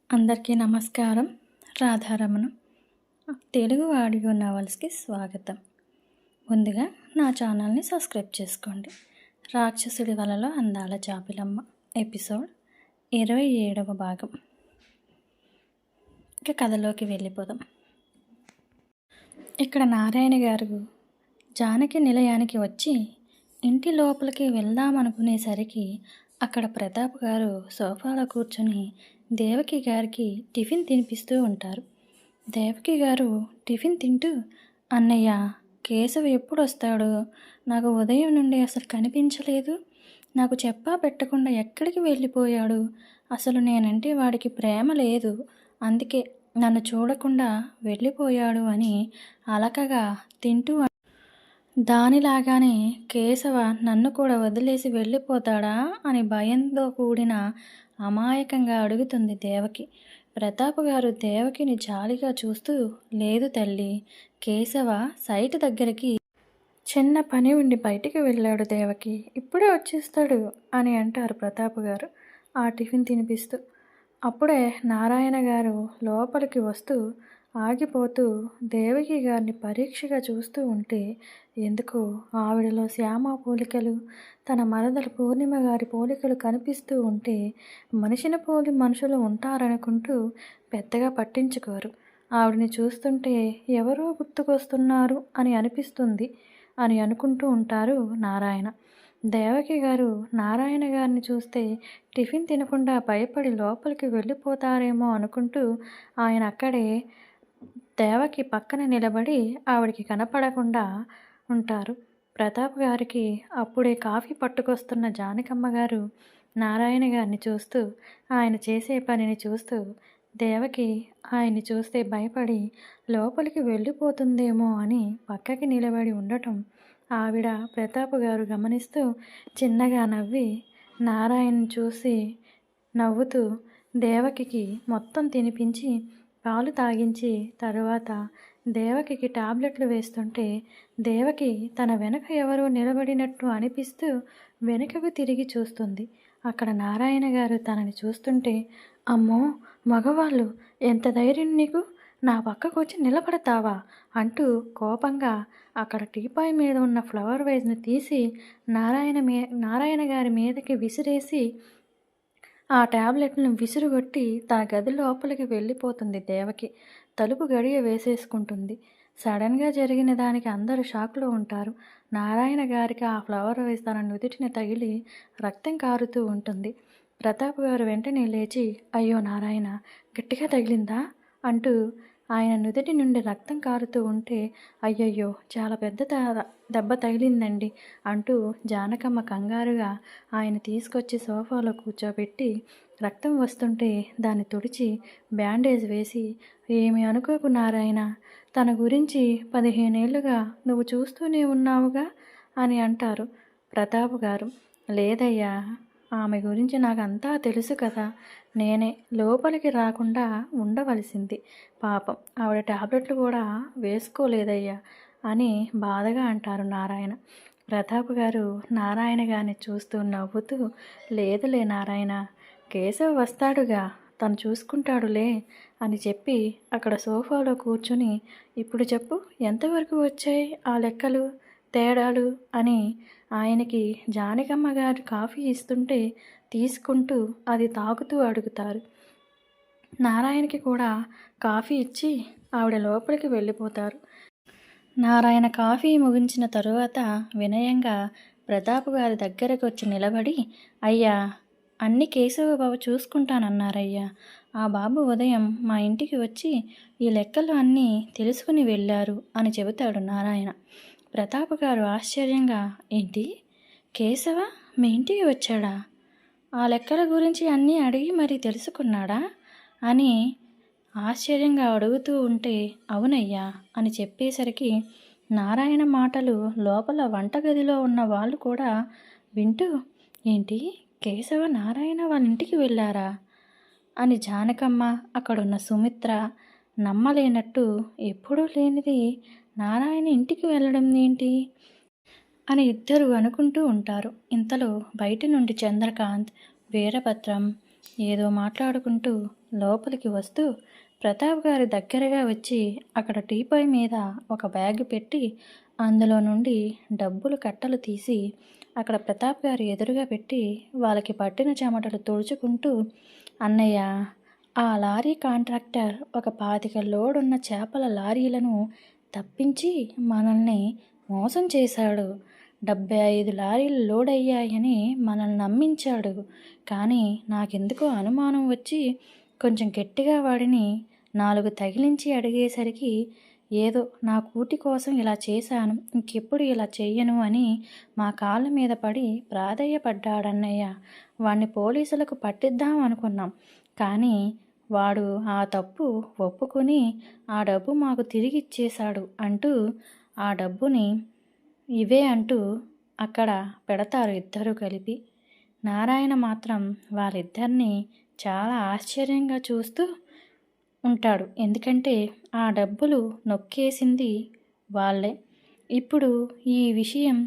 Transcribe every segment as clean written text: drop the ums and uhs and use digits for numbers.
అందరికీ నమస్కారం. రాధారమణం. తెలుగు ఆడియో నావల్స్కి స్వాగతం. ముందుగా నా ఛానల్ని సబ్స్క్రైబ్ చేసుకోండి. రాక్షసుడి వలలో అందాల జాబిలమ్మ ఎపిసోడ్ 27వ భాగం. ఇక కథలోకి వెళ్ళిపోదాం. ఇక్కడ నారాయణ గారు జానకి నిలయానికి వచ్చి ఇంటి లోపలికి వెళ్దామనుకునేసరికి అక్కడ ప్రతాప్ గారు సోఫాలో కూర్చొని దేవకి గారికి టిఫిన్ తినిపిస్తూ ఉంటారు. దేవకి గారు టిఫిన్ తింటూ, అన్నయ్య, కేశవ్ ఎప్పుడు వస్తాడు? నాకు ఉదయం నుండి అసలు కనిపించలేదు. నాకు చెప్పా పెట్టకుండా ఎక్కడికి వెళ్ళిపోయాడు? అసలు నేనంటే వాడికి ప్రేమ లేదు, అందుకే నన్ను చూడకుండా వెళ్ళిపోయాడు అని అలకగా తింటూ, దానిలాగానే కేశవ నన్ను కూడా వదిలేసి వెళ్ళిపోతాడా అని భయంతో కూడిన అమాయకంగా అడుగుతుంది దేవకి. ప్రతాప్ గారు దేవకిని జాలిగా చూస్తూ, లేదు తల్లి, కేశవ సైట్ దగ్గరికి చిన్న పని ఉండి బయటికి వెళ్ళాడు దేవకి, ఇప్పుడే వచ్చేస్తాడు అని అంటారు ప్రతాప్ గారు ఆ టిఫిన్ తినిపిస్తూ. అప్పుడే నారాయణ గారు లోపలికి వస్తూ ఆగిపోతూ దేవకి గారిని పరీక్షగా చూస్తూ ఉంటే, ఎందుకో ఆవిడలో శ్యామ పోలికలు, తన మరదలు పూర్ణిమ గారి పోలికలు కనిపిస్తూ ఉంటే మనిషిని పోలి మనుషులు ఉంటారనుకుంటూ పెద్దగా పట్టించుకోరు. ఆవిడని చూస్తుంటే ఎవరో గుర్తుకొస్తున్నారు అని అనిపిస్తుంది అని అనుకుంటూ ఉంటారు నారాయణ. దేవకి గారు నారాయణ గారిని చూస్తే టిఫిన్ తినకుండా భయపడి లోపలికి వెళ్ళిపోతారేమో అనుకుంటూ ఆయన అక్కడే దేవకి పక్కన నిలబడి ఆవిడికి కనపడకుండా ఉంటారు. ప్రతాప్ గారికి అప్పుడే కాఫీ పట్టుకొస్తున్న జానకమ్మ గారు నారాయణ గారిని చూస్తూ, ఆయన చేసే పనిని చూస్తూ, దేవకి ఆయన్ని చూస్తే భయపడి లోపలికి వెళ్ళిపోతుందేమో అని పక్కకి నిలబడి ఉండటం ఆవిడ ప్రతాప్ గారు గమనిస్తూ చిన్నగా నవ్వి నారాయణని చూసి నవ్వుతూ దేవకికి మొత్తం తినిపించి పాలు తాగించి తరువాత దేవకికి టాబ్లెట్లు వేస్తుంటే దేవకి తన వెనక ఎవరో నిలబడినట్టు అనిపిస్తూ వెనుకకు తిరిగి చూస్తుంది. అక్కడ నారాయణ గారు తనని చూస్తుంటే, అమ్మో మగవాళ్ళు, ఎంత ధైర్యం నీకు, నా పక్కకు వచ్చి నిలబడతావా అంటూ కోపంగా అక్కడ టీపాయ్ మీద ఉన్న ఫ్లవర్ వైజ్ని తీసి నారాయణ గారి మీదకి విసిరేసి ఆ ట్యాబ్లెట్ను విసురుగొట్టి తన గది లోపలికి వెళ్ళిపోతుంది దేవకి. తలుపు గడియ వేసేసుకుంటుంది. సడన్గా జరిగిన దానికి అందరూ షాక్లో ఉంటారు. నారాయణ గారికి ఆ ఫ్లవర్ వైజ్ తన నుదుటిని తగిలి రక్తం కారుతూ ఉంటుంది. ప్రతాప్ గారు వెంటనే లేచి, అయ్యో నారాయణ, గట్టిగా తగిలిందా అంటూ ఆయన నుదుటి నుండి రక్తం కారుతూ ఉంటే, అయ్యయ్యో చాలా పెద్ద దెబ్బ తగిలిందండి అంటూ జానకమ్మ కంగారుగా ఆయన తీసుకొచ్చి సోఫాలో కూర్చోబెట్టి రక్తం వస్తుంటే దాన్ని తుడిచి బ్యాండేజ్ వేసి, ఏమి అనుకోకు నారాయణ, తన గురించి 15 ఏళ్ళుగా నువ్వు చూస్తూనే ఉన్నావుగా అని అంటారు ప్రతాప్ గారు. లేదయ్యా, ఆమె గురించి నాకంతా తెలుసు కదా, నేనే లోపలికి రాకుండా ఉండవలసింది, పాపం ఆవిడ టాబ్లెట్లు కూడా వేసుకోలేదయ్యా అని బాధగా అంటారు నారాయణ. ప్రతాప్ గారు నారాయణ గారిని చూస్తూ నవ్వుతూ, లేదులే నారాయణ, కేశవ్ వస్తాడుగా, తను చూసుకుంటాడులే అని చెప్పి అక్కడ సోఫాలో కూర్చుని, ఇప్పుడు చెప్పు ఎంతవరకు వచ్చాయి ఆ లెక్కలు, తేడాలు అని ఆయనకి జానకమ్మ గారు కాఫీ ఇస్తుంటే తీసుకుంటూ అది తాగుతూ అడుగుతారు. నారాయణకి కూడా కాఫీ ఇచ్చి ఆవిడ లోపలికి వెళ్ళిపోతారు. నారాయణ కాఫీ ముగించిన తరువాత వినయంగా ప్రతాప్ గారి దగ్గరకు వచ్చి నిలబడి, అయ్యా, అన్ని కేశవ బాబు చూసుకుంటానన్నారయ్యా. ఆ బాబు ఉదయం మా ఇంటికి వచ్చి ఈ లెక్కలు అన్నీ తెలుసుకుని వెళ్ళారు అని చెబుతాడు నారాయణ. ప్రతాప్ గారు ఆశ్చర్యంగా, ఏంటి, కేశవ మీ ఇంటికి వచ్చాడా? ఆ లెక్కల గురించి అన్నీ అడిగి మరీ తెలుసుకున్నాడా అని ఆశ్చర్యంగా అడుగుతూ ఉంటే, అవునయ్యా అని చెప్పేసరికి నారాయణ మాటలు లోపల వంటగదిలో ఉన్న వాళ్ళు కూడా వింటూ, ఏంటి, కేశవ నారాయణ వాళ్ళ ఇంటికి వెళ్ళారా అని జానకమ్మ, అక్కడున్న సుమిత్ర నమ్మలేనట్టు, ఎప్పుడూ లేనిది నారాయణ ఇంటికి వెళ్ళడం ఏంటి అని ఇద్దరు అనుకుంటూ ఉంటారు. ఇంతలో బయట నుండి చంద్రకాంత్, వీరభద్రం, ఏదో మాట్లాడుకుంటూ లోపలికి వస్తూ ప్రతాప్ గారి దగ్గరగా వచ్చి అక్కడ టీపాయ్ మీద ఒక బ్యాగ్ పెట్టి అందులో నుండి డబ్బులు కట్టలు తీసి అక్కడ ప్రతాప్ గారి ఎదురుగా పెట్టి వాళ్ళకి పట్టిన చెమటలు తుడుచుకుంటూ, అన్నయ్య, ఆ లారీ కాంట్రాక్టర్ ఒక 25 లోడున్న చేపల లారీలను తప్పించి మనల్ని మోసం చేశాడు. 75 లారీలు లోడ్ అయ్యాయని మనల్ని నమ్మించాడు. కానీ నాకెందుకో అనుమానం వచ్చి కొంచెం గట్టిగా వాడిని 4 తగిలించి అడిగేసరికి ఏదో నా కూటి కోసం ఇలా చేశాను, ఇంకెప్పుడు ఇలా చెయ్యను అని మా కాళ్ళ మీద పడి ప్రాధేయపడ్డాడన్నయ్య. వాణ్ణి పోలీసులకు పట్టిద్దాం అనుకున్నాం. కానీ వాడు ఆ తప్పు ఒప్పుకొని ఆ డబ్బు మాకు తిరిగి ఇచ్చేశాడు అంటూ ఆ డబ్బుని ఇవే అంటూ అక్కడ పెడతారు ఇద్దరూ కలిపి. నారాయణ మాత్రం వాళ్ళిద్దరినీ చాలా ఆశ్చర్యంగా చూస్తూ ఉంటాడు. ఎందుకంటే ఆ డబ్బులు నొక్కేసింది వాళ్ళే. ఇప్పుడు ఈ విషయం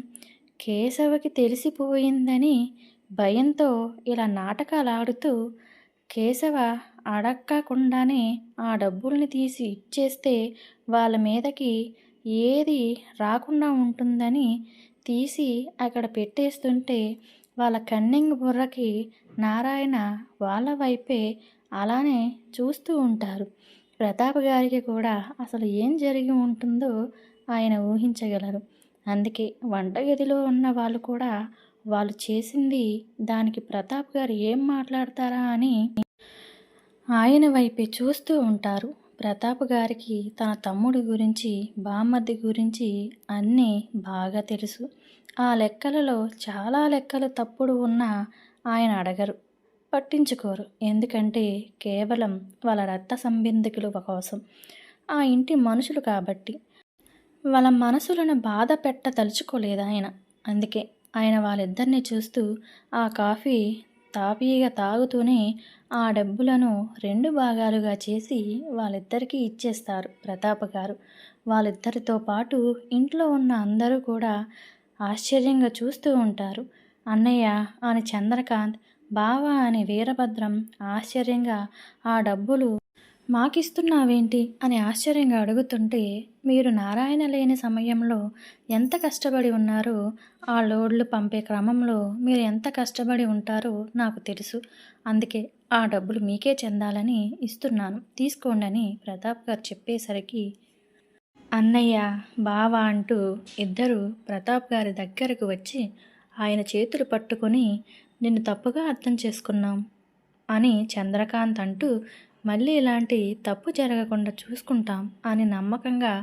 కేశవకి తెలిసిపోయిందని భయంతో ఇలా నాటకాలు ఆడుతూ కేశవ అడక్కకుండానే ఆ డబ్బుల్ని తీసి ఇచ్చేస్తే వాళ్ళ మీదకి ఏది రాకుండా ఉంటుందని తీసి అక్కడ పెట్టేస్తుంటే వాళ్ళ కన్నింగ్ బుర్రకి నారాయణ వాళ్ళ వైపే అలానే చూస్తూ ఉంటారు. ప్రతాప్ గారికి కూడా అసలు ఏం జరిగి ఉంటుందో ఆయన ఊహించగలరు. అందుకే వంటగదిలో ఉన్న వాళ్ళు కూడా వాళ్ళు చేసింది దానికి ప్రతాప్ గారు ఏం మాట్లాడతారా అని ఆయన వైపే చూస్తూ ఉంటారు. ప్రతాప్ గారికి తన తమ్ముడి గురించి, బామ్మర్ది గురించి అన్నీ బాగా తెలుసు. ఆ లెక్కలలో చాలా లెక్కలు తప్పుడు ఉన్నా ఆయన అడగరు, పట్టించుకోరు. ఎందుకంటే కేవలం వాళ్ళ రక్త సంబంధికుల కోసం, ఆ ఇంటి మనుషులు కాబట్టి. వాళ్ళ మనసులను బాధ పెట్టదలుచుకోలేదు ఆయన. అందుకే ఆయన వాళ్ళిద్దరినీ చూస్తూ ఆ కాఫీ తాపీగా తాగుతూనే ఆ డబ్బులను 2 భాగాలుగా చేసి వాళ్ళిద్దరికీ ఇచ్చేస్తారు ప్రతాప్ గారు. వాళ్ళిద్దరితో పాటు ఇంట్లో ఉన్న అందరూ కూడా ఆశ్చర్యంగా చూస్తూ ఉంటారు. అన్నయ్య అని చంద్రకాంత్, బావ అని వీరభద్రం ఆశ్చర్యంగా ఆ డబ్బులు మాకిస్తున్నావేంటి అని ఆశ్చర్యంగా అడుగుతుంటే, మీరు నారాయణ లేని సమయంలో ఎంత కష్టపడి ఉన్నారో, ఆ లోడ్లు పంపే క్రమంలో మీరు ఎంత కష్టపడి ఉంటారో నాకు తెలుసు. అందుకే ఆ డబ్బులు మీకే చెందాలని ఇస్తున్నాను, తీసుకోండి అని ప్రతాప్ గారు చెప్పేసరికి అన్నయ్య, బావ అంటూ ఇద్దరు ప్రతాప్ గారి దగ్గరకు వచ్చి ఆయన చేతులు పట్టుకొని నిన్ను తప్పుగా అర్థం చేసుకున్నాం అని చంద్రకాంత్ అంటూ, మళ్ళీ ఇలాంటి తప్పు జరగకుండా చూసుకుంటాం అని నమ్మకంగా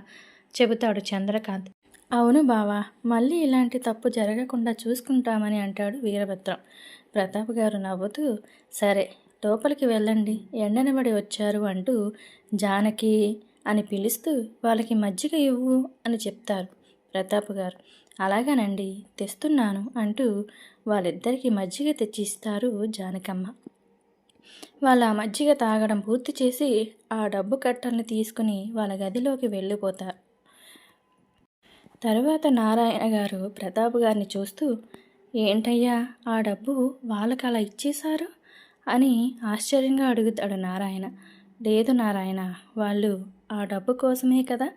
చెబుతాడు చంద్రకాంత్. అవును బావా, మళ్ళీ ఇలాంటి తప్పు జరగకుండా చూసుకుంటామని అంటాడు వీరభద్రం. ప్రతాప్ గారు నవ్వుతూ, సరే లోపలికి వెళ్ళండి, ఎండనబడి వచ్చారు అంటూ జానకి అని పిలుస్తూ వాళ్ళకి మజ్జిగ ఇవ్వు అని చెప్తారు ప్రతాప్ గారు. అలాగేనండి, తెస్తున్నాను అంటూ వాళ్ళిద్దరికీ మజ్జిగ తెచ్చిస్తారు జానకమ్మ. వాళ్ళ మజ్జిగ తాగడం పూర్తి చేసి ఆ డబ్బు కట్టల్ని తీసుకుని వాళ్ళ గదిలోకి వెళ్ళిపోతారు. తరువాత నారాయణ గారు ప్రతాప్ గారిని చూస్తూ, ఏంటయ్యా ఆ డబ్బు వాళ్ళకి అలా ఇచ్చేశారు అని ఆశ్చర్యంగా అడుగుతాడు నారాయణ. లేదు నారాయణ, వాళ్ళు ఆ డబ్బు కోసమే కదా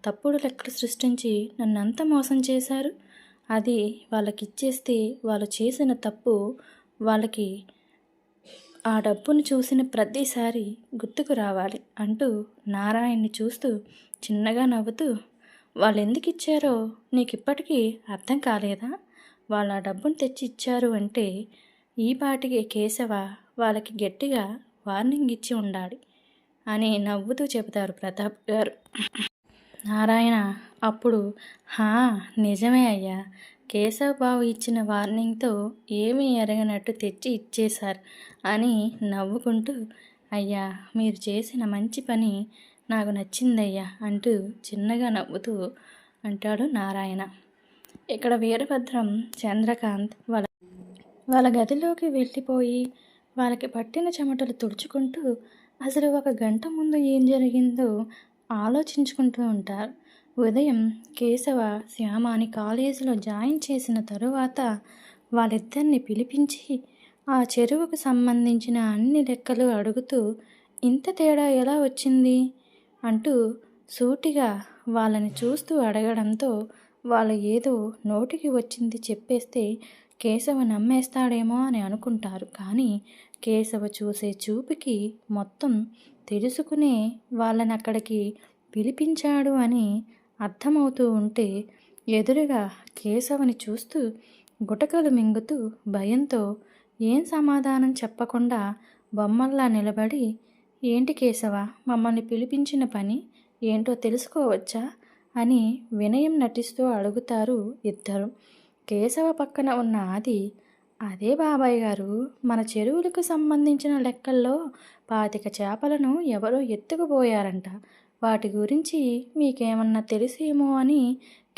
తప్పుడు లెక్కలు సృష్టించి నన్నంతా మోసం చేశారు. అది వాళ్ళకి ఇచ్చేస్తే వాళ్ళు చేసిన తప్పు వాళ్ళకి ఆ డబ్బును చూసిన ప్రతిసారి గుర్తుకు రావాలి అంటూ నారాయణ్ని చూస్తూ చిన్నగా నవ్వుతూ, వాళ్ళు ఎందుకు ఇచ్చారో నీకు ఇప్పటికీ అర్థం కాలేదా? వాళ్ళు ఆ డబ్బును తెచ్చి ఇచ్చారు అంటే ఈ పాటికి కేశవ వాళ్ళకి గట్టిగా వార్నింగ్ ఇచ్చి ఉండాలి అని నవ్వుతూ చెబుతారు ప్రతాప్ గారు. నారాయణ అప్పుడు, హా నిజమే అయ్యా, కేశవ్ బాబు ఇచ్చిన వార్నింగ్తో ఏమీ ఎరగనట్టు తెచ్చి ఇచ్చేశారు అని నవ్వుకుంటూ, అయ్యా మీరు చేసిన మంచి పని నాకు నచ్చిందయ్యా అంటూ చిన్నగా నవ్వుతూ అంటాడు నారాయణ. ఇక్కడ వీరభద్రం, చంద్రకాంత్ వాళ్ళ గదిలోకి వెళ్ళిపోయి వాళ్ళకి పట్టిన చెమటలు తుడుచుకుంటూ అసలు 1 గంట ముందు ఏం జరిగిందో ఆలోచించుకుంటూ ఉంటారు. ఉదయం కేశవ శ్యామని కాలేజీలో జాయిన్ చేసిన తరువాత వాళ్ళిద్దరిని పిలిపించి ఆ చెరువుకు సంబంధించిన అన్ని లెక్కలు అడుగుతూ ఇంత తేడా ఎలా వచ్చింది అంటూ సూటిగా వాళ్ళని చూస్తూ అడగడంతో వాళ్ళు ఏదో నోటికి వచ్చింది చెప్పేస్తే కేశవ నమ్మేస్తాడేమో అని అనుకుంటారు. కానీ కేశవ చూసే చూపుకి మొత్తం తెలుసుకునే వాళ్ళని అక్కడికి పిలిపించాడు అని అర్థమవుతూ ఉంటే ఎదురుగా కేశవని చూస్తూ గుటకలు మింగుతూ భయంతో ఏం సమాధానం చెప్పకుండా బొమ్మల్లా నిలబడి, ఏంటి కేశవ, మమ్మల్ని పిలిపించిన పని ఏంటో తెలుసుకోవచ్చా అని వినయం నటిస్తూ అడుగుతారు ఇద్దరు. కేశవ పక్కన ఉన్న ఆది, అదే బాబాయ్ గారు, మన చెరువులకు సంబంధించిన లెక్కల్లో 25 చేపలను ఎవరో ఎత్తుకుపోయారంట. వాటి గురించి మీకేమన్నా తెలిసేమో అని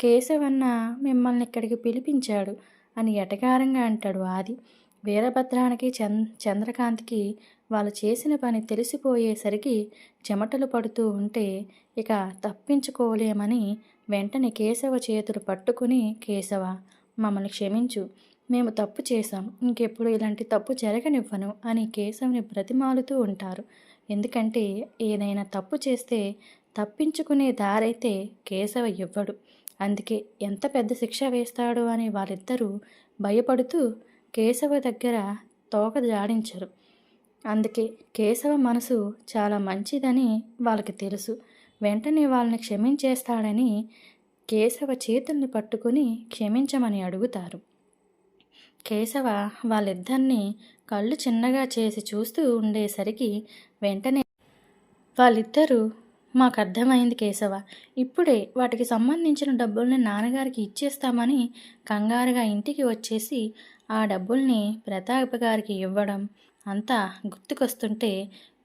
కేశవన్న మిమ్మల్ని ఇక్కడికి పిలిపించాడు అని ఎటకారంగా అంటాడు ఆది. వీరభద్రానికి చంద్రకాంత్కి వాళ్ళు చేసిన పని తెలిసిపోయేసరికి చెమటలు పడుతూ ఉంటే ఇక తప్పించుకోలేమని వెంటనే కేశవ చేతులు పట్టుకుని, కేశవ, మమ్మల్ని క్షమించు, మేము తప్పు చేశాం, ఇంకెప్పుడు ఇలాంటి తప్పు జరగనివ్వను అని కేశవుని బ్రతిమాలుతూ ఉంటారు. ఎందుకంటే ఏదైనా తప్పు చేస్తే తప్పించుకునే దారైతే కేశవ ఇవ్వడు. అందుకే ఎంత పెద్ద శిక్ష వేస్తాడు అని వాళ్ళిద్దరూ భయపడుతూ కేశవ దగ్గర తోక జాడించరు. అందుకే కేశవ మనసు చాలా మంచిదని వాళ్ళకి తెలుసు. వెంటనే వాళ్ళని క్షమించేస్తాడని కేశవ చేతుల్ని పట్టుకుని క్షమించమని అడుగుతారు. కేశవ వాళ్ళిద్దరినీ కళ్ళు చిన్నగా చేసి చూస్తూ ఉండేసరికి వెంటనే వాళ్ళిద్దరూ, మాకు అర్థమైంది కేశవ, ఇప్పుడే వాటికి సంబంధించిన డబ్బుల్ని నాన్నగారికి ఇచ్చేస్తామని కంగారుగా ఇంటికి వచ్చేసి ఆ డబ్బుల్ని ప్రతాప్ గారికి ఇవ్వడం అంతా గుర్తుకొస్తుంటే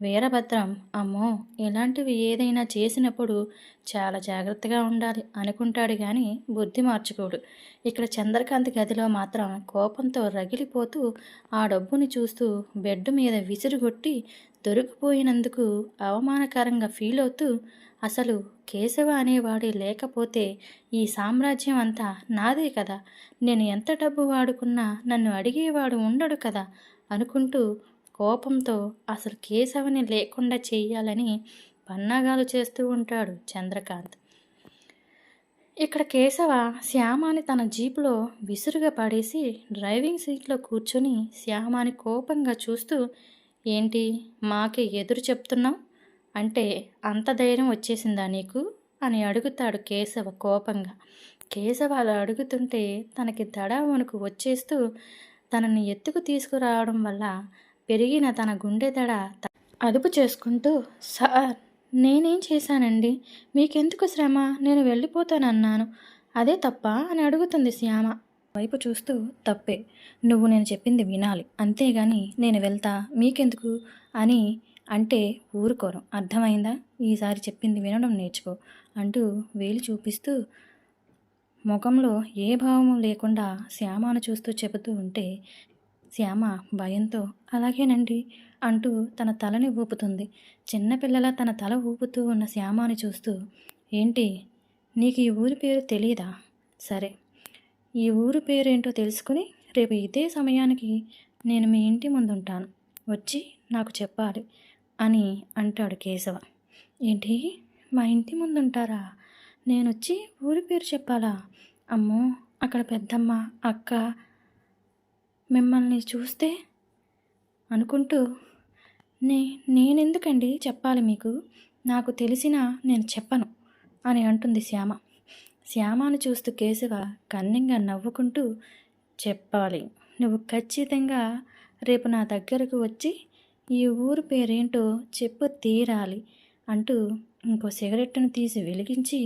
వీరభద్రం, అమ్మో, ఇలాంటివి ఏదైనా చేసినప్పుడు చాలా జాగ్రత్తగా ఉండాలి అనుకుంటాడు కానీ బుద్ధి మార్చుకోడు. ఇక్కడ చంద్రకాంత్ గదిలో మాత్రం కోపంతో రగిలిపోతూ ఆ డబ్బుని చూస్తూ బెడ్ మీద విసిరుగొట్టి దొరికిపోయినందుకు అవమానకరంగా ఫీల్ అవుతూ, అసలు కేశవ అనేవాడే లేకపోతే ఈ సామ్రాజ్యం అంతా నాదే కదా, నేను ఎంత డబ్బు వాడుకున్నా నన్ను అడిగేవాడు ఉండడు కదా అనుకుంటూ కోపంతో అసలు కేశవని లేకుండా చెయ్యాలని పన్నాగాలు చేస్తూ ఉంటాడు చంద్రకాంత్. ఇక్కడ కేశవ శ్యామాని తన జీపులో విసురుగా పడేసి డ్రైవింగ్ సీట్లో కూర్చొని శ్యామాని కోపంగా చూస్తూ, ఏంటి మాకే ఎదురు చెప్తున్నావు అంటే అంత ధైర్యం వచ్చేసిందా నీకు అని అడుగుతాడు కేశవ కోపంగా. కేశవ అలా అడుగుతుంటే తనకి దడ వణుకు వచ్చేస్తూ తనని ఎత్తుకు తీసుకురావడం వల్ల పెరిగిన తన గుండె దడ అదుపు చేసుకుంటూ, సార్, నేనేం చేశానండి, మీకెందుకు శ్రమ, నేను వెళ్ళిపోతానన్నాను, అదే తప్ప అని అడుగుతుంది శ్యామ వైపు చూస్తూ. తప్పే, నువ్వు నేను చెప్పింది వినాలి, అంతేగాని నేను వెళ్తా మీకెందుకు అని అంటే ఊరుకోరు, అర్థమైందా, ఈసారి చెప్పింది వినడం నేర్చుకో అంటూ వేలు చూపిస్తూ ముఖంలో ఏ భావము లేకుండా శ్యామను చూస్తూ చెబుతూ ఉంటే శ్యామ భయంతో అలాగేనండి అంటూ తన తలని ఊపుతుంది. చిన్నపిల్లల తన తల ఊపుతూ ఉన్న శ్యామని చూస్తూ, ఏంటి నీకు ఈ ఊరి పేరు తెలియదా, సరే ఈ ఊరు పేరేంటో తెలుసుకుని రేపు ఇదే సమయానికి నేను మీ ఇంటి ముందుంటాను, వచ్చి నాకు చెప్పాలి అని అంటాడు కేశవ. ఏంటి, మా ఇంటి ముందుంటారా, నేను వచ్చి ఊరి పేరు చెప్పాలా, అమ్మో అక్కడ పెద్దమ్మ అక్క మిమ్మల్ని చూస్తే అనుకుంటూ, నేనెందుకండి చెప్పాలి మీకు, నాకు తెలిసినా నేను చెప్పను అని అంటుంది శ్యామ. శ్యామను చూస్తూ కేశవ కన్నింగా నవ్వుకుంటూ, చెప్పాలి, నువ్వు ఖచ్చితంగా రేపు నా దగ్గరకు వచ్చి ఈ ఊరు పేరేంటో చెప్పు తీరాలి అంటూ ఇంకో సిగరెట్టును తీసి వెలిగించి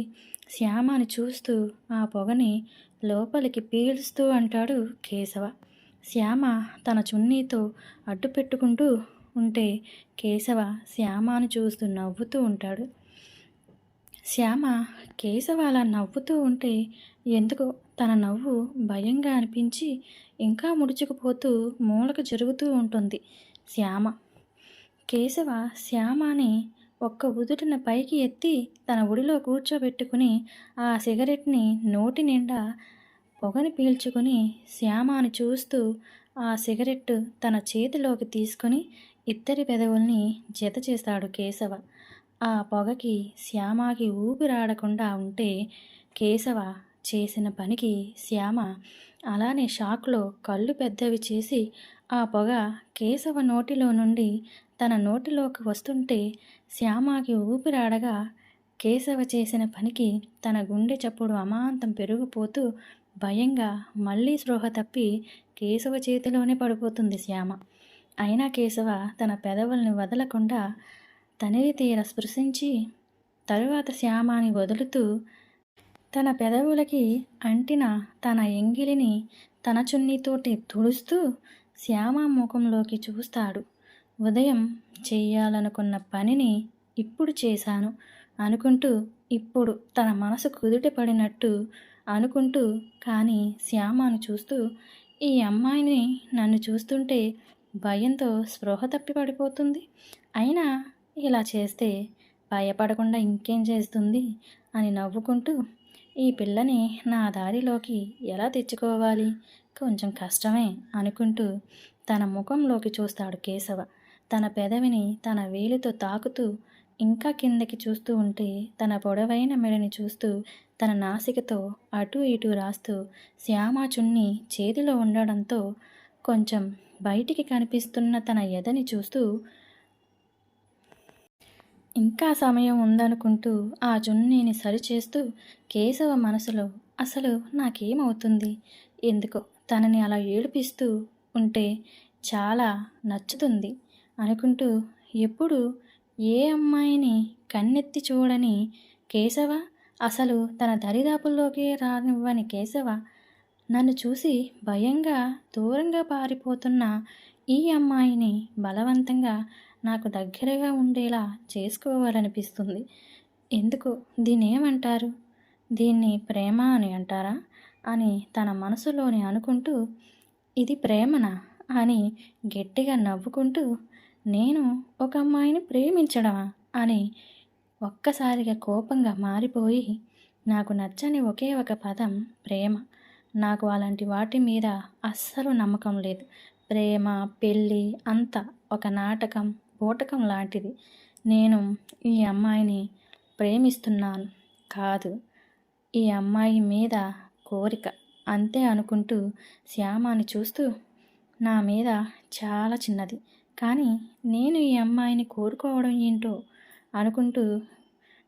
శ్యామని చూస్తూ ఆ పొగని లోపలికి పీల్చుతూ అంటాడు కేశవ. శ్యామ తన చున్నీతో అడ్డు పెట్టుకుంటూ ఉంటే కేశవ శ్యామను చూస్తూ నవ్వుతూ ఉంటాడు. శ్యామ కేశవ అలా నవ్వుతూ ఉంటే ఎందుకో తన నవ్వు భయంగా అనిపించి ఇంకా ముడుచుకుపోతూ మూలకు జరుగుతూ ఉంటుంది శ్యామ. కేశవ శ్యామని ఒక్క ఉదుటిన పైకి ఎత్తి తన ఒడిలో కూర్చోబెట్టుకుని ఆ సిగరెట్ని నోటి నిండా పొగని పీల్చుకుని శ్యామని చూస్తూ ఆ సిగరెట్టు తన చేతిలోకి తీసుకొని ఇద్దరి పెదవుల్ని జత చేశాడు కేశవ. ఆ పొగకి శ్యామకి ఊపిరాడకుండా ఉంటే కేశవ చేసిన పనికి శ్యామ అలానే షాక్లో కళ్ళు పెద్దవి చేసి ఆ పొగ కేశవ నోటిలో నుండి తన నోటిలోకి వస్తుంటే శ్యామకి ఊపిరాడగా కేశవ చేసిన పనికి తన గుండె చప్పుడు అమాంతం పెరిగిపోతూ భయంగా మళ్ళీ స్పృహ తప్పి కేశవ చేతిలోనే పడిపోతుంది శ్యామ. అయినా కేశవ తన పెదవుల్ని వదలకుండా తనివి తీర స్పృశించి తరువాత శ్యామని వదులుతూ తన పెదవులకి అంటిన తన ఎంగిలిని తన చున్నీతోటి తుడుస్తూ శ్యామ ముఖంలోకి చూస్తాడు. ఉదయం చెయ్యాలనుకున్న పనిని ఇప్పుడు చేశాను అనుకుంటూ ఇప్పుడు తన మనసు కుదుట పడినట్టు అనుకుంటూ కానీ శ్యామను చూస్తూ ఈ అమ్మాయిని నన్ను చూస్తుంటే భయంతో స్పృహ తప్పి పడిపోతుంది. అయినా ఇలా చేస్తే భయపడకుండా ఇంకేం చేస్తుంది అని నవ్వుకుంటూ ఈ పిల్లని నా దారిలోకి ఎలా తెచ్చుకోవాలి, కొంచెం కష్టమే అనుకుంటూ తన ముఖంలోకి చూస్తాడు కేశవ. తన పెదవిని తన వేలితో తాకుతూ ఇంకా కిందకి చూస్తూ ఉంటే తన పొడవైన మెడని చూస్తూ తన నాసికతో అటూ ఇటూ రాస్తూ శ్యామ చున్ని చేతిలో ఉండడంతో కొంచెం బయటికి కనిపిస్తున్న తన ఎదని చూస్తూ ఇంకా సమయం ఉందనుకుంటూ ఆ చున్నీని సరిచేస్తూ కేశవ మనసులో అసలు నాకేమవుతుంది, ఎందుకో తనని అలా ఏడిపిస్తూ ఉంటే చాలా నచ్చుతుంది అనుకుంటూ ఎప్పుడు ఏ అమ్మాయిని కన్నెత్తి చూడని కేశవ, అసలు తన దరిదాపుల్లోకే రానివ్వని కేశవ నన్ను చూసి భయంగా దూరంగా పారిపోతున్న ఈ అమ్మాయిని బలవంతంగా నాకు దగ్గరగా ఉండేలా చేసుకోవాలనిపిస్తుంది. ఎందుకు దీన్నేమంటారు, దీన్ని ప్రేమ అని అంటారా అని తన మనసులోని అనుకుంటూ ఇది ప్రేమనా అని గట్టిగా నవ్వుకుంటూ నేను ఒక అమ్మాయిని ప్రేమించడమా అని ఒక్కసారిగా కోపంగా మారిపోయి నాకు నచ్చని ఒకే ఒక పదం ప్రేమ. నాకు అలాంటి వాటి మీద అస్సలు నమ్మకం లేదు. ప్రేమ పెళ్ళి అంతా ఒక నాటకం బూటకం లాంటిది. నేను ఈ అమ్మాయిని ప్రేమిస్తున్నాను కాదు, ఈ అమ్మాయి మీద కోరిక అంతే అనుకుంటూ శ్యామని చూస్తూ నా మీద చాలా చిన్నది కానీ నేను ఈ అమ్మాయిని కోరుకోవడం ఏంటో అనుకుంటూ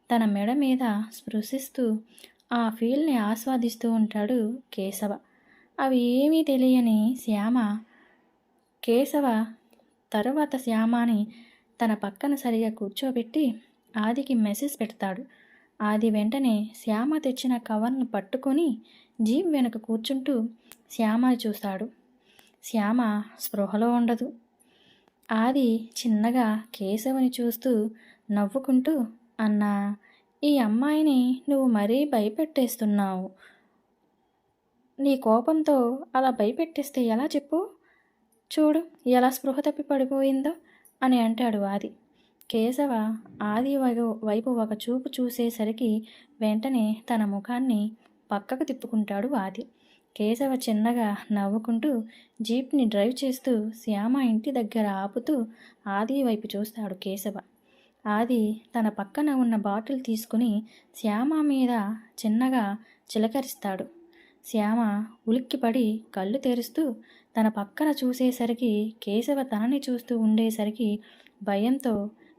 తన మెడ మీద స్పృశిస్తూ ఆ ఫీల్ని ఆస్వాదిస్తూ ఉంటాడు కేశవ. అవి ఏమీ తెలియని శ్యామ కేశవ తరువాత శ్యామని తన పక్కన సరిగా కూర్చోబెట్టి ఆదికి మెసేజ్ పెడతాడు. ఆది వెంటనే శ్యామ తెచ్చిన కవర్ను పట్టుకొని జీప్ వెనక కూర్చుంటూ శ్యామని చూస్తాడు. శ్యామ స్పృహలో ఉండదు. ఆది చిన్నగా కేశవని చూస్తూ నవ్వుకుంటూ అన్నా, ఈ అమ్మాయిని నువ్వు మరీ భయపెట్టేస్తున్నావు. నీ కోపంతో అలా భయపెట్టేస్తే ఎలా చెప్పు, చూడు ఎలా స్పృహ తప్పి పడిపోయిందో అని అంటాడు ఆది. కేశవ ఆది వైపు ఒక చూపు చూసేసరికి వెంటనే తన ముఖాన్ని పక్కకు తిప్పుకుంటాడు ఆది. కేశవ చిన్నగా నవ్వుకుంటూ జీప్ని డ్రైవ్ చేస్తూ శ్యామ ఇంటి దగ్గర ఆపుతూ ఆది వైపు చూస్తాడు కేశవ. ఆది తన పక్కన ఉన్న బాటిల్ తీసుకుని శ్యామ మీద చిన్నగా చిలకరిస్తాడు. శ్యామ ఉలిక్కిపడి కళ్ళు తెరుస్తూ తన పక్కన చూసేసరికి కేశవ తనని చూస్తూ ఉండేసరికి భయంతో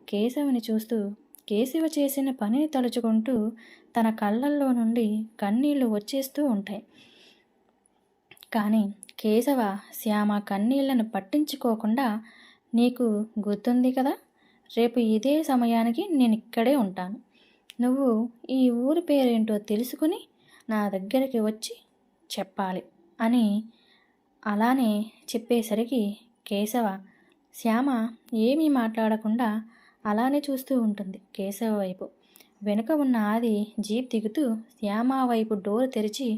కేశవుని చూస్తూ కేశవ చేసిన పనిని తలుచుకుంటూ తన కళ్ళల్లో నుండి కన్నీళ్లు వచ్చేస్తూ ఉంటాయి. కానీ కేశవ శ్యామ కన్నీళ్లను పట్టించుకోకుండా నీకు గుర్తుంది కదా, రేపు ఇదే సమయానికి నేను ఇక్కడే ఉంటాను. నువ్వు ఈ ఊరి పేరేంటో తెలుసుకుని నా దగ్గరికి వచ్చి చెప్పాలి అని అలానే చెప్పేసరికి కేశవ శ్యామ ఏమీ మాట్లాడకుండా అలానే చూస్తూ ఉంటుంది కేశవ వైపు. వెనుక ఉన్న ఆది జీప్ దిగుతూ శ్యామ వైపు డోర్ తెరిచి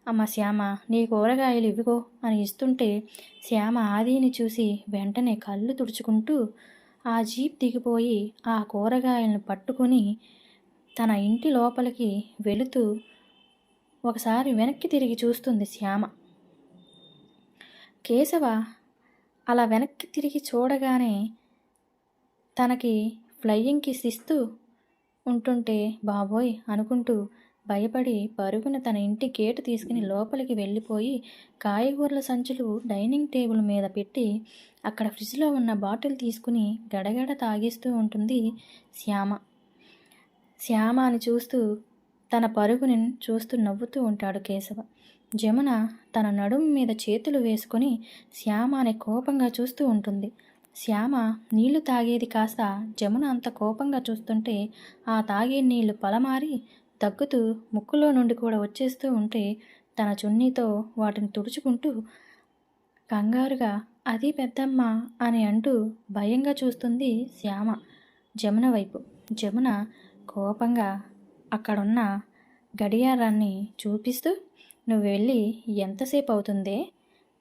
అమ్మ శ్యామ నీ కూరగాయలు ఇవిగో అని ఇస్తుంటే శ్యామ ఆదిని చూసి వెంటనే కళ్ళు తుడుచుకుంటూ ఆ జీప్ దిగిపోయి ఆ కూరగాయలను పట్టుకుని తన ఇంటి లోపలికి వెళుతూ ఒకసారి వెనక్కి తిరిగి చూస్తుంది శ్యామ. కేశవ అలా వెనక్కి తిరిగి చూడగానే తనకి ఫ్లయింగ్ కిస్ ఇస్తూ ఉంటుంటే బాబోయ్ అనుకుంటూ భయపడి పరుగున తన ఇంటి గేటు తీసుకుని లోపలికి వెళ్ళిపోయి కాయగూరల సంచులు డైనింగ్ టేబుల్ మీద పెట్టి అక్కడ ఫ్రిడ్జ్లో ఉన్న బాటిల్ తీసుకుని గడగడ తాగిస్తూ ఉంటుంది శ్యామ. శ్యామ అని చూస్తూ తన పరుగుని చూస్తూ నవ్వుతూ ఉంటాడు కేశవ. జమున తన నడుము మీద చేతులు వేసుకొని శ్యామ అనే కోపంగా చూస్తూ ఉంటుంది. శ్యామ నీళ్లు తాగేది కాస్త జమున అంత కోపంగా చూస్తుంటే ఆ తాగే నీళ్లు పలమారి దగ్గుతూ ముక్కులో నుండి కూడా వచ్చేస్తూ ఉంటే తన చున్నీతో వాటిని తుడుచుకుంటూ కంగారుగా అది పెద్దమ్మ అని అంటూ భయంగా చూస్తుంది శ్యామ జమున వైపు. జమున కోపంగా అక్కడున్న గడియారాన్ని చూపిస్తూ నువ్వు వెళ్ళి ఎంతసేపు అవుతుందే,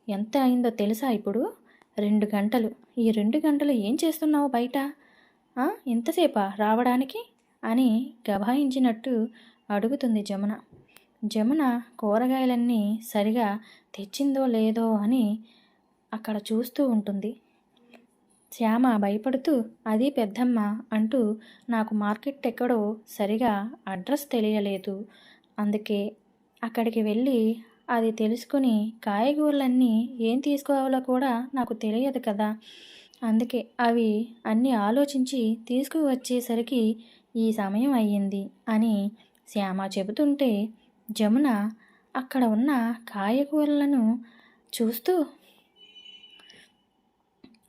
ఎంత అయిందో తెలుసా ఇప్పుడు? 2 గంటలు. ఈ 2 గంటలు ఏం చేస్తున్నావు బయట? ఇంతసేపా రావడానికి అని గభాయించినట్టు అడుగుతుంది జమున. జమున కూరగాయలన్నీ సరిగా తెచ్చిందో లేదో అని అక్కడ చూస్తూ ఉంటుంది. శ్యామ భయపడుతూ అది పెద్దమ్మ అంటూ నాకు మార్కెట్ ఎక్కడో సరిగా అడ్రస్ తెలియలేదు, అందుకే అక్కడికి వెళ్ళి అది తెలుసుకుని కాయగూరలన్నీ ఏం తీసుకోవాలో కూడా నాకు తెలియదు కదా, అందుకే అవి అన్నీ ఆలోచించి తీసుకువచ్చేసరికి ఈ సమయం అయ్యింది అని శ్యామ చెబుతుంటే జమున అక్కడ ఉన్న కాయగూరలను చూస్తూ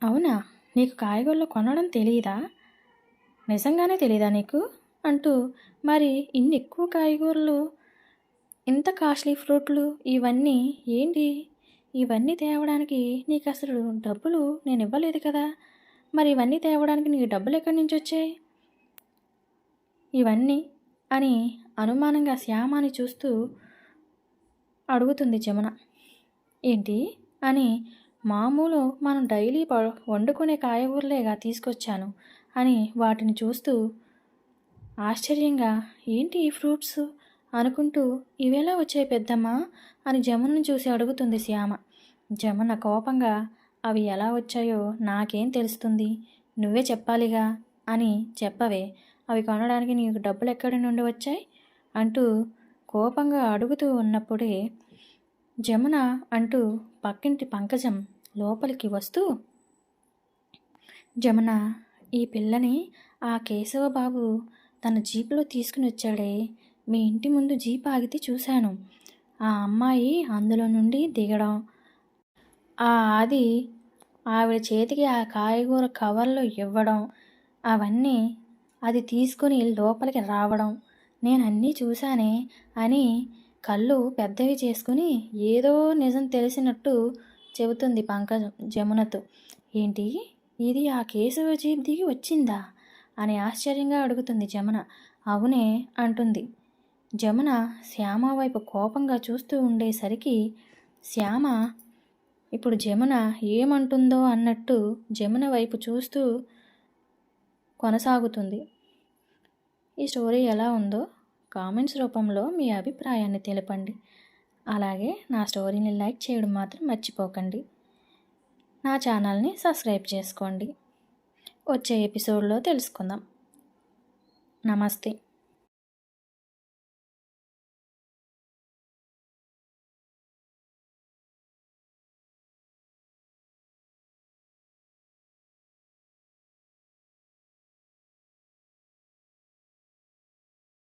అవునా, నీకు కాయగూరలు కొనడం తెలియదా? నిజంగానే తెలియదా నీకు అంటూ మరి ఇన్ని ఎక్కువ కాయగూరలు, ఇంత కాస్ట్లీ ఫ్రూట్లు ఇవన్నీ ఏంటి? ఇవన్నీ తేవడానికి నీకు అసలు డబ్బులు నేను ఇవ్వలేదు కదా, మరి ఇవన్నీ తేవడానికి నీకు డబ్బులు ఎక్కడి నుంచి వచ్చాయి ఇవన్నీ అని అనుమానంగా శ్యామాని చూస్తూ అడుగుతుంది జమున. ఏంటి అని, మామూలు మనం డైలీ వండుకునే కాయగూరలేగా తీసుకొచ్చాను అని వాటిని చూస్తూ ఆశ్చర్యంగా ఏంటి ఈ ఫ్రూట్స్ అనుకుంటూ ఇవేలా వచ్చాయి పెద్దమ్మా అని జమునను చూసి అడుగుతుంది శ్యామ. జమున కోపంగా అవి ఎలా వచ్చాయో నాకేం తెలుస్తుంది, నువ్వే చెప్పాలిగా అని చెప్పవే, అవి కొనడానికి నీకు డబ్బులు ఎక్కడి నుండి వచ్చాయి అంటూ కోపంగా అడుగుతూ ఉన్నప్పుడే జమున అంటూ పక్కింటి పంకజం లోపలికి వస్తూ జమున, ఈ పిల్లని ఆ కేశవబాబు తన జీపులో తీసుకుని వచ్చాడే, మీ ఇంటి ముందు జీప్ ఆగితే చూశాను, ఆ అమ్మాయి అందులో నుండి దిగడం, అది ఆవిడ చేతికి ఆ కాయగూర కవర్లో ఇవ్వడం, అవన్నీ అది తీసుకుని లోపలికి రావడం నేను అన్నీ చూశానే అని కళ్ళు పెద్దవి చేసుకుని ఏదో నిజం తెలిసినట్టు చెబుతుంది పంకజం జమునతో. ఏంటి, ఇది ఆ కేశవ జీప్ దిగి వచ్చిందా అని ఆశ్చర్యంగా అడుగుతుంది జమున. అవునే అంటుంది జమున శ్యామ వైపు కోపంగా చూస్తూ ఉండేసరికి శ్యామ ఇప్పుడు జమున ఏమంటుందో అన్నట్టు జమున వైపు చూస్తూ కొనసాగుతుంది. ఈ స్టోరీ ఎలా ఉందో కామెంట్స్ రూపంలో మీ అభిప్రాయాన్ని తెలపండి. అలాగే నా స్టోరీని లైక్ చేయడం మాత్రం మర్చిపోకండి. నా ఛానల్ని సబ్స్క్రైబ్ చేసుకోండి. వచ్చే ఎపిసోడ్లో తెలుసుకుందాం. నమస్తే.